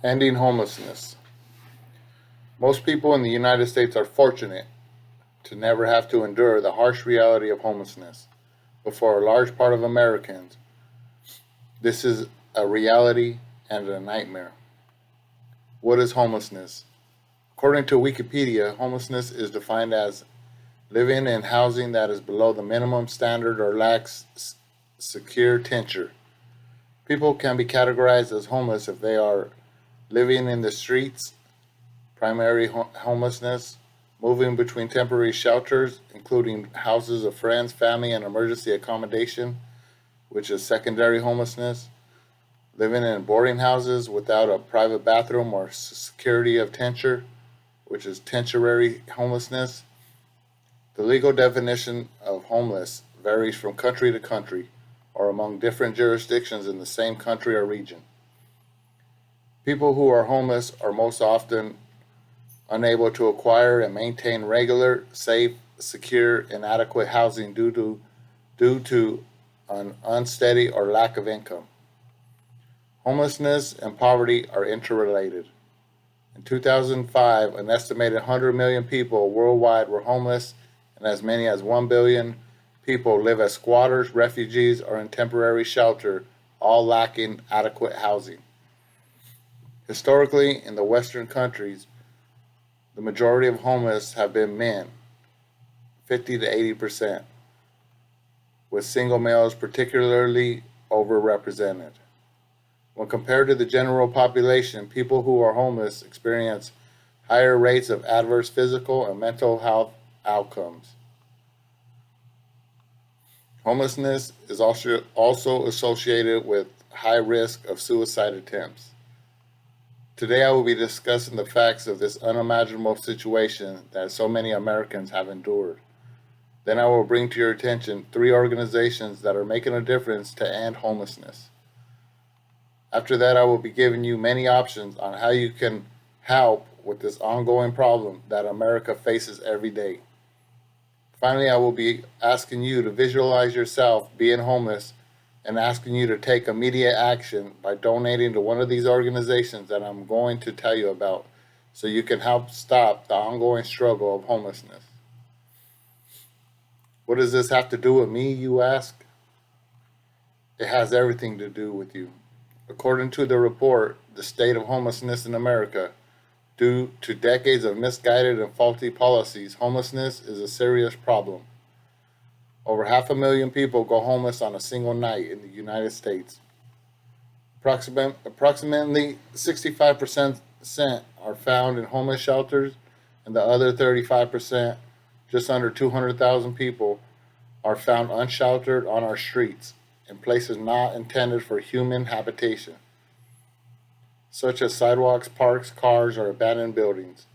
Ending homelessness. Most people in the United States are fortunate to never have to endure the harsh reality of homelessness. But for a large part of Americans, this is a reality and a nightmare. What is homelessness? According to Wikipedia, homelessness is defined as living in housing that is below the minimum standard or lacks secure tenure. People can be categorized as homeless if they are living in the streets, primary homelessness, moving between temporary shelters, including houses of friends, family, and emergency accommodation, which is secondary homelessness, living in boarding houses without a private bathroom or security of tenure, which is temporary homelessness. The legal definition of homeless varies from country to country or among different jurisdictions in the same country or region. People who are homeless are most often unable to acquire and maintain regular, safe, secure, and adequate housing due to an unsteady or lack of income. Homelessness and poverty are interrelated. In 2005, an estimated 100 million people worldwide were homeless, and as many as 1 billion people live as squatters, refugees, or in temporary shelter, all lacking adequate housing. Historically, in the Western countries, the majority of homeless have been men, 50 to 80%, with single males particularly overrepresented. When compared to the general population, people who are homeless experience higher rates of adverse physical and mental health outcomes. Homelessness is also associated with high risk of suicide attempts. Today I will be discussing the facts of this unimaginable situation that so many Americans have endured. Then I will bring to your attention 3 organizations that are making a difference to end homelessness. After that, I will be giving you many options on how you can help with this ongoing problem that America faces every day. Finally, I will be asking you to visualize yourself being homeless and asking you to take immediate action by donating to one of these organizations that I'm going to tell you about so you can help stop the ongoing struggle of homelessness. What does this have to do with me, you ask? It has everything to do with you. According to the report, The State of Homelessness in America, due to decades of misguided and faulty policies, homelessness is a serious problem. Over 500,000 people go homeless on a single night in the United States. Approximately 65% are found in homeless shelters, and the other 35%, just under 200,000 people, are found unsheltered on our streets in places not intended for human habitation, such as sidewalks, parks, cars, or abandoned buildings.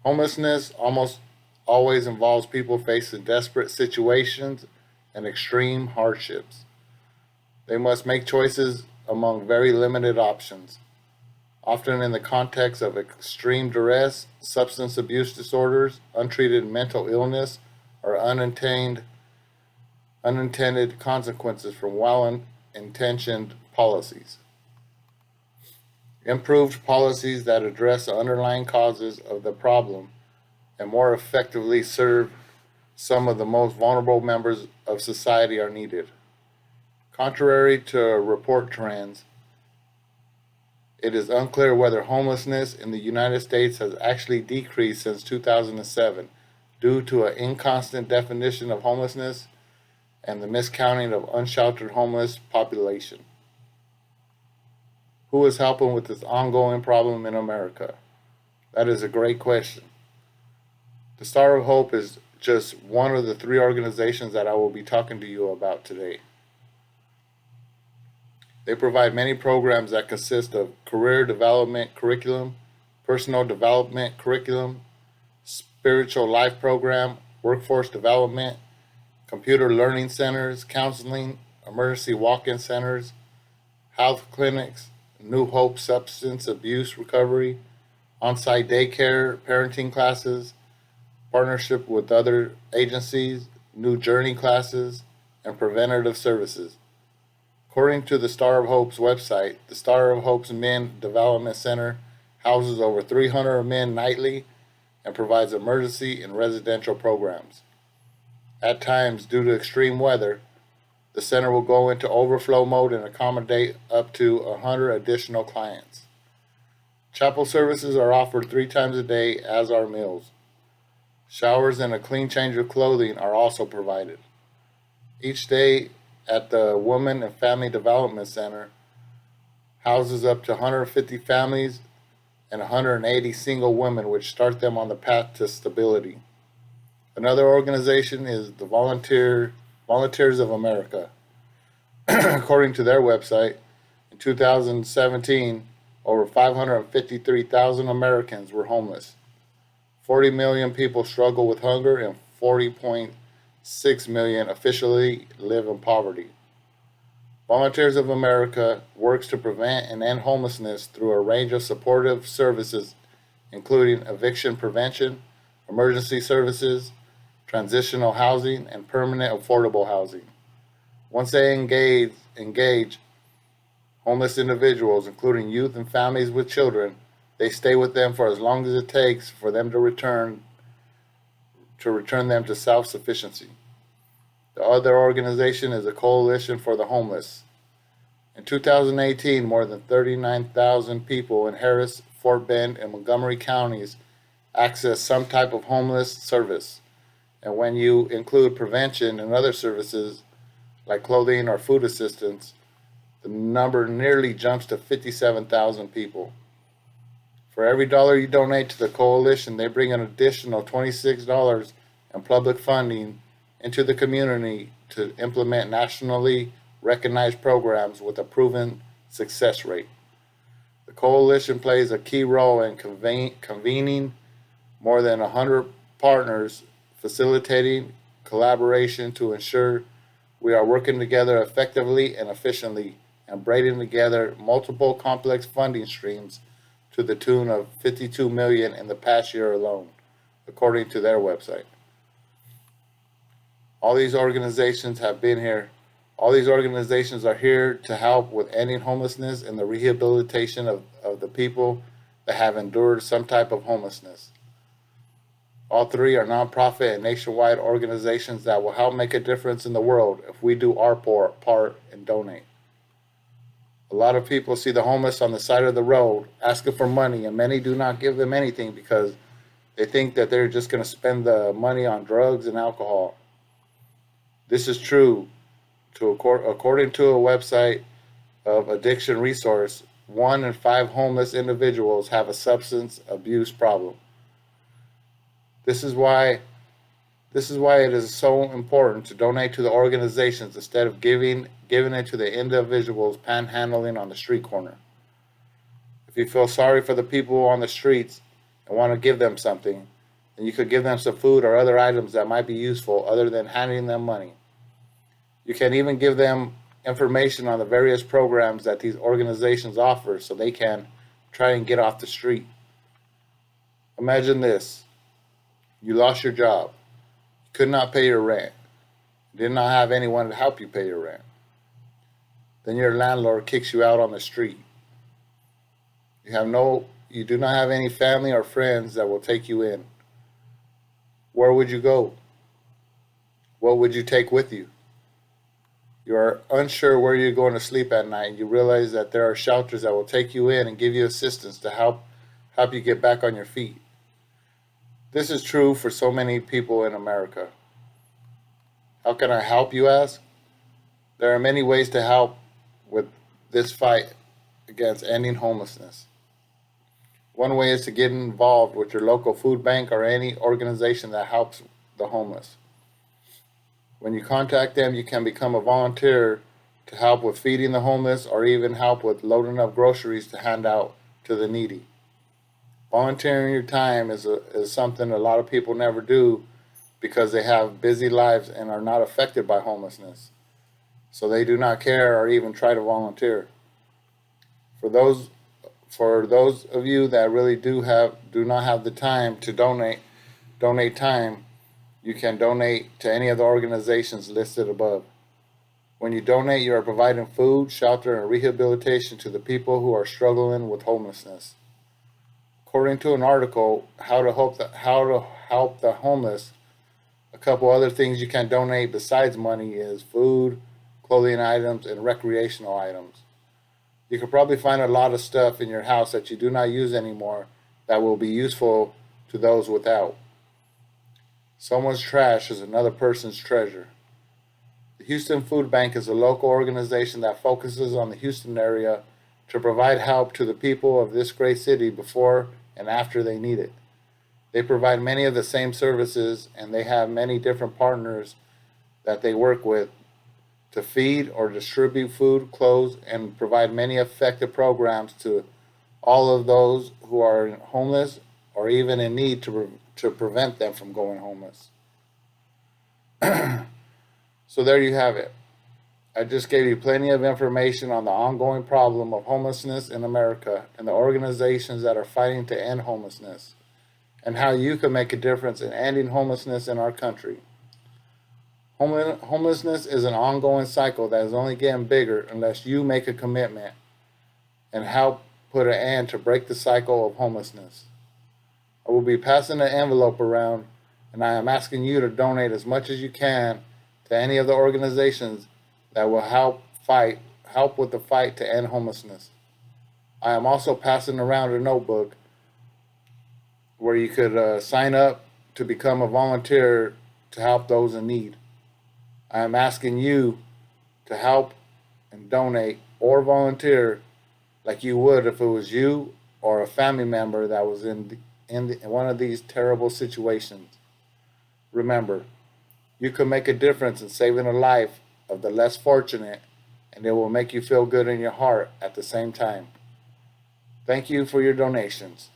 Homelessness almost always involves people facing desperate situations and extreme hardships. They must make choices among very limited options, often in the context of extreme duress, substance abuse disorders, untreated mental illness, or unintended consequences from well intentioned policies. Improved policies that address the underlying causes of the problem and more effectively serve some of the most vulnerable members of society are needed. Contrary to report trends, it is unclear whether homelessness in the United States has actually decreased since 2007 due to an inconstant definition of homelessness and the miscounting of unsheltered homeless population. Who is helping with this ongoing problem in America? That is a great question. The Star of Hope is just one of the 3 organizations that I will be talking to you about today. They provide many programs that consist of career development curriculum, personal development curriculum, spiritual life program, workforce development, computer learning centers, counseling, emergency walk-in centers, health clinics, New Hope substance abuse recovery, on-site daycare, parenting classes, partnership with other agencies, new journey classes, and preventative services. According to the Star of Hope's website, the Star of Hope's Men Development Center houses over 300 men nightly and provides emergency and residential programs. At times, due to extreme weather, the center will go into overflow mode and accommodate up to 100 additional clients. Chapel services are offered 3 times a day, as are meals. Showers and a clean change of clothing are also provided. Each day at the Women and Family Development Center houses up to 150 families and 180 single women, which start them on the path to stability. Another organization is the Volunteers of America. According to their website, in 2017, over 553,000 Americans were homeless. 40 million people struggle with hunger, and 40.6 million officially live in poverty. Volunteers of America works to prevent and end homelessness through a range of supportive services, including eviction prevention, emergency services, transitional housing, and permanent affordable housing. Once they engage homeless individuals, including youth and families with children, they stay with them for as long as it takes for them to return them to self-sufficiency. The other organization is the Coalition for the Homeless. In 2018, more than 39,000 people in Harris, Fort Bend, and Montgomery counties access some type of homeless service. And when you include prevention and other services like clothing or food assistance, the number nearly jumps to 57,000 people. For every dollar you donate to the coalition, they bring an additional $26 in public funding into the community to implement nationally recognized programs with a proven success rate. The coalition plays a key role in convening more than 100 partners, facilitating collaboration to ensure we are working together effectively and efficiently, and braiding together multiple complex funding streams to the tune of $52 million in the past year alone, according to their website. All these organizations have been here. All these organizations are here to help with ending homelessness and the rehabilitation of the people that have endured some type of homelessness. All three are nonprofit and nationwide organizations that will help make a difference in the world if we do our part and donate. A lot of people see the homeless on the side of the road asking for money, and many do not give them anything because they think that they're just going to spend the money on drugs and alcohol. This is true. According to a website of Addiction Resource, 1 in 5 homeless individuals have a substance abuse problem. This is why it is so important to donate to the organizations instead of giving it to the individuals panhandling on the street corner. If you feel sorry for the people on the streets and want to give them something, then you could give them some food or other items that might be useful other than handing them money. You can even give them information on the various programs that these organizations offer so they can try and get off the street. Imagine this. You lost your job. You could not pay your rent. You did not have anyone to help you pay your rent. Then your landlord kicks you out on the street. You do not have any family or friends that will take you in. Where would you go? What would you take with you? You are unsure where you're going to sleep at night, and you realize that there are shelters that will take you in and give you assistance to help you get back on your feet. This is true for so many people in America. How can I help, you ask? There are many ways to help with this fight against ending homelessness. One way is to get involved with your local food bank or any organization that helps the homeless. When you contact them, you can become a volunteer to help with feeding the homeless or even help with loading up groceries to hand out to the needy. Volunteering your time is something a lot of people never do because they have busy lives and are not affected by homelessness. So they do not care or even try to volunteer. For those of you that really do not have the time to donate time, you can donate to any of the organizations listed above. When you donate, you are providing food, shelter, and rehabilitation to the people who are struggling with homelessness. According to an article, How to Help the Homeless, a couple other things you can donate besides money is food, clothing items, and recreational items. You could probably find a lot of stuff in your house that you do not use anymore that will be useful to those without. Someone's trash is another person's treasure. The Houston Food Bank is a local organization that focuses on the Houston area to provide help to the people of this great city before and after they need it. They provide many of the same services, and they have many different partners that they work with to feed or distribute food, clothes, and provide many effective programs to all of those who are homeless or even in need to prevent them from going homeless. So there you have it. I just gave you plenty of information on the ongoing problem of homelessness in America and the organizations that are fighting to end homelessness, and how you can make a difference in ending homelessness in our country. Homelessness is an ongoing cycle that is only getting bigger unless you make a commitment and help put an end to break the cycle of homelessness. I will be passing an envelope around, and I am asking you to donate as much as you can to any of the organizations that will help with the fight to end homelessness. I am also passing around a notebook where you could sign up to become a volunteer to help those in need. I am asking you to help and donate or volunteer like you would if it was you or a family member that was in one of these terrible situations. Remember, you can make a difference in saving a life of the less fortunate, and it will make you feel good in your heart at the same time. Thank you for your donations.